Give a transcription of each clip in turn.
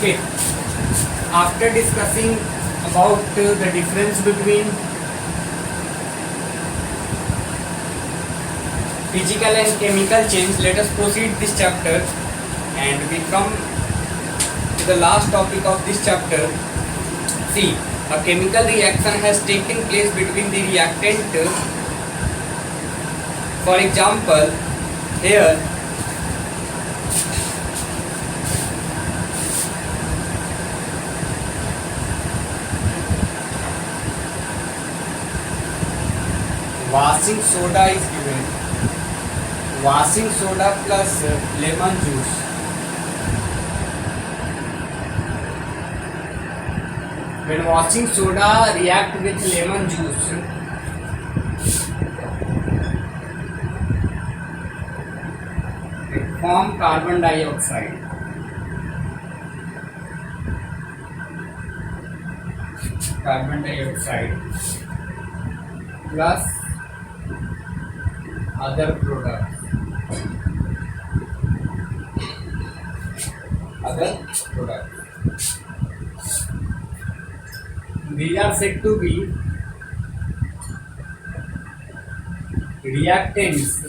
Okay, after discussing about the difference between physical and chemical change, let us proceed this chapter and we come to the last topic of this chapter. See, a chemical reaction has taken place between the reactant. For example, here washing soda is given. Washing soda plus lemon juice. When washing soda react with lemon juice, it form carbon dioxide. Carbon dioxide plus other products. These are said to be reactants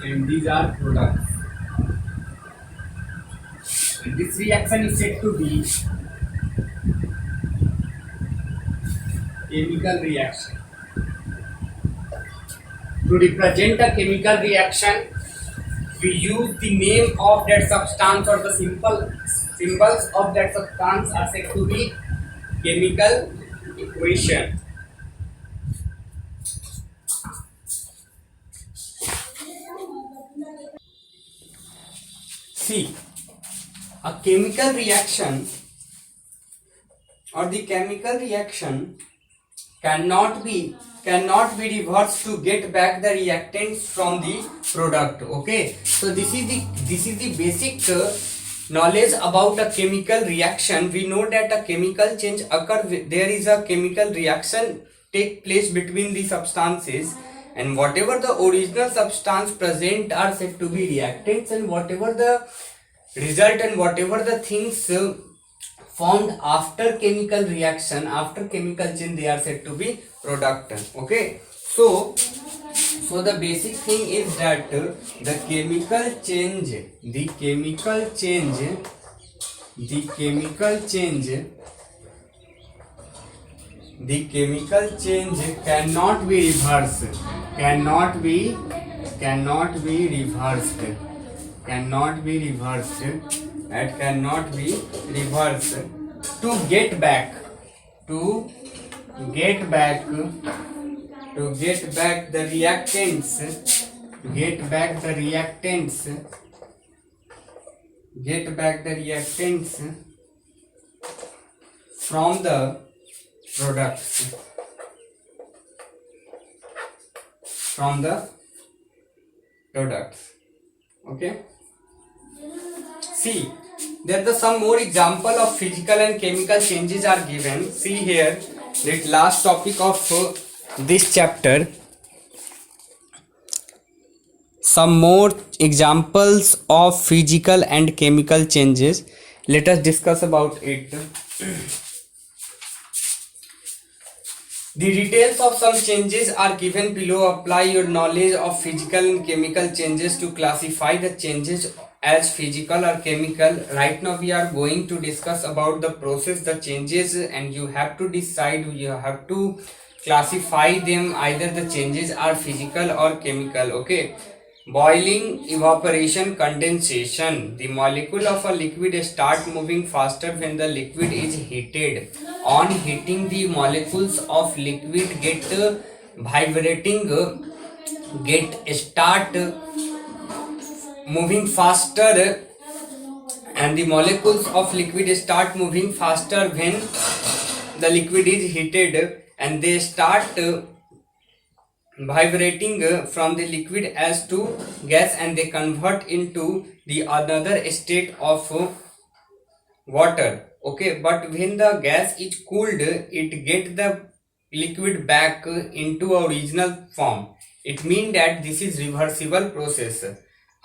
and these are products. And this reaction is said to be chemical reaction. To represent a chemical reaction, we use the name of that substance or the symbols of that substance are said to be chemical equation. See, a chemical reaction or the chemical reaction cannot be reversed to get back the reactants from the product. Okay, so this is the basic knowledge about a chemical reaction. We know that a chemical change occur. There is a chemical reaction take place between the substances, and whatever the original substance present are said to be reactants, and whatever the result and whatever the things formed after chemical reaction, after chemical change, they are said to be product. Okay, so the basic thing is that the chemical change cannot be reversed, cannot be reversed, it cannot be reversed. To get back the reactants from the products. Okay, see, there are some more example of physical and chemical changes are given. See here, that last topic of this chapter, some more examples of physical and chemical changes. Let us discuss about it. The details of some changes are given below. Apply your knowledge of physical and chemical changes to classify the changes as physical or chemical. Right now we are going to discuss about the process, the changes, and you have to decide, you have to classify them, either the changes are physical or chemical. Okay, boiling, evaporation, condensation. The molecule of a liquid start moving faster when the liquid is heated. On heating, the molecules of liquid get vibrating, start moving faster, and the molecules of liquid start moving faster when the liquid is heated, and they start vibrating from the liquid as to gas, and they convert into the another state of water. Okay, but when the gas is cooled, it get the liquid back into original form. It means that this is reversible process.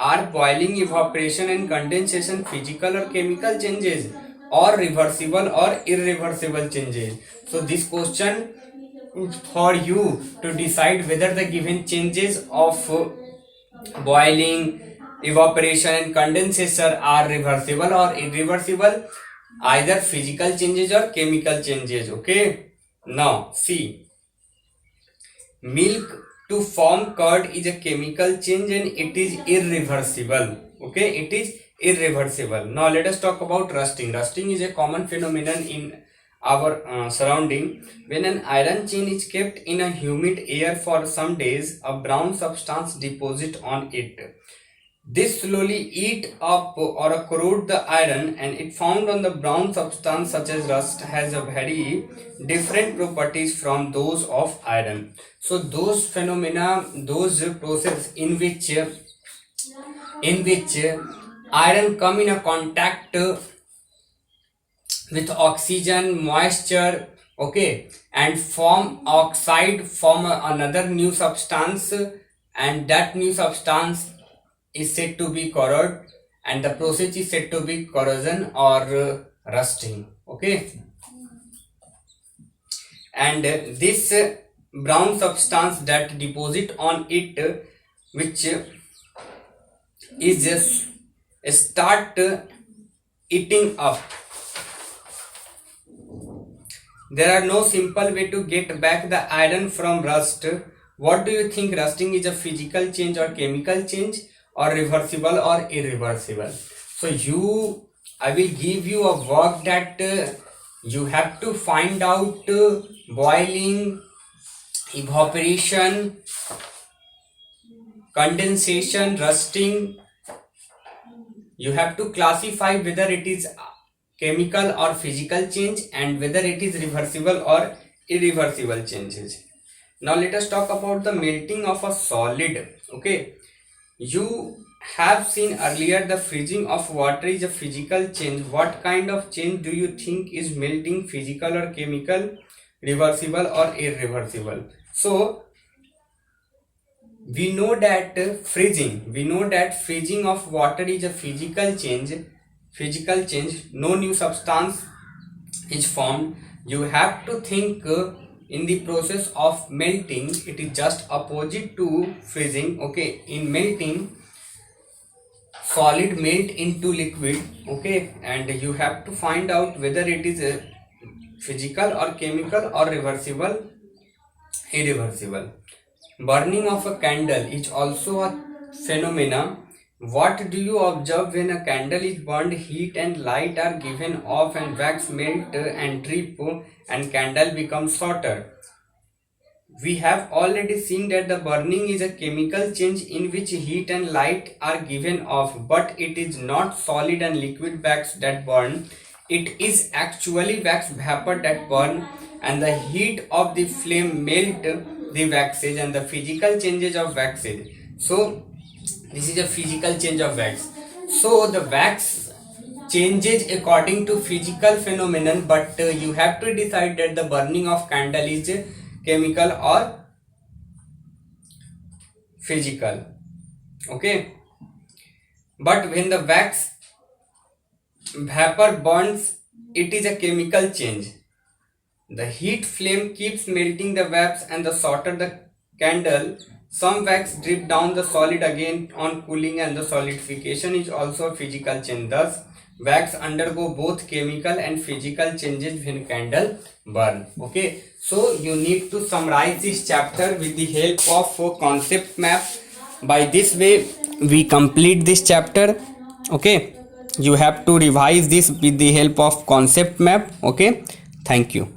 are boiling, evaporation and condensation physical or chemical changes or reversible or irreversible changes? So this question is for you to decide whether the given changes of boiling, evaporation and condensation are reversible or irreversible, either physical changes or chemical changes. Okay, now see, milk to form curd is a chemical change and it is irreversible. Okay, it is irreversible. Now let us talk about rusting. Rusting is a common phenomenon in our surrounding. When an iron chain is kept in a humid air for some days, a brown substance deposits on it. This slowly eat up or corrode the iron, and it found on the brown substance such as rust has a very different properties from those of iron. So those phenomena, those process in which iron come in a contact with oxygen, moisture, okay, and form oxide, form another new substance, and that new substance is said to be corrode, and the process is said to be corrosion or rusting. Okay, and this brown substance that deposit on it, which is just start eating up. There are no simple way to get back the iron from rust. What do you think? Rusting is a physical change or chemical change, or reversible or irreversible? So I will give you a work that you have to find out boiling, evaporation, condensation, rusting. You have to classify whether it is chemical or physical change and whether it is reversible or irreversible changes. Now let us talk about the melting of a solid. Okay, you have seen earlier the freezing of water is a physical change. What kind of change do you think is melting, physical or chemical, reversible or irreversible? So we know that freezing of water is a physical change. No new substance is formed. You have to think in the process of melting, it is just opposite to freezing. Okay, in melting, solid melt into liquid. Okay, and you have to find out whether it is a physical or chemical or reversible, irreversible. Burning of a candle is also a phenomena. What do you observe when a candle is burned? Heat and light are given off and wax melt and drip and candle becomes shorter. We have already seen that the burning is a chemical change in which heat and light are given off, but it is not solid and liquid wax that burn. It is actually wax vapor that burn, and the heat of the flame melt the waxes and the physical changes of waxes. So this is a physical change of wax. So the wax changes according to physical phenomenon, but you have to decide that the burning of candle is chemical or physical. Okay, but when the wax vapor burns, it is a chemical change. The heat flame keeps melting the wax, and the shorter the candle, some wax drip down the solid again on cooling, and the solidification is also a physical change. Thus wax undergo both chemical and physical changes when candle burn. Okay, so you need to summarize this chapter with the help of concept map. By this way we complete this chapter. Okay, you have to revise this with the help of concept map. Okay, thank you.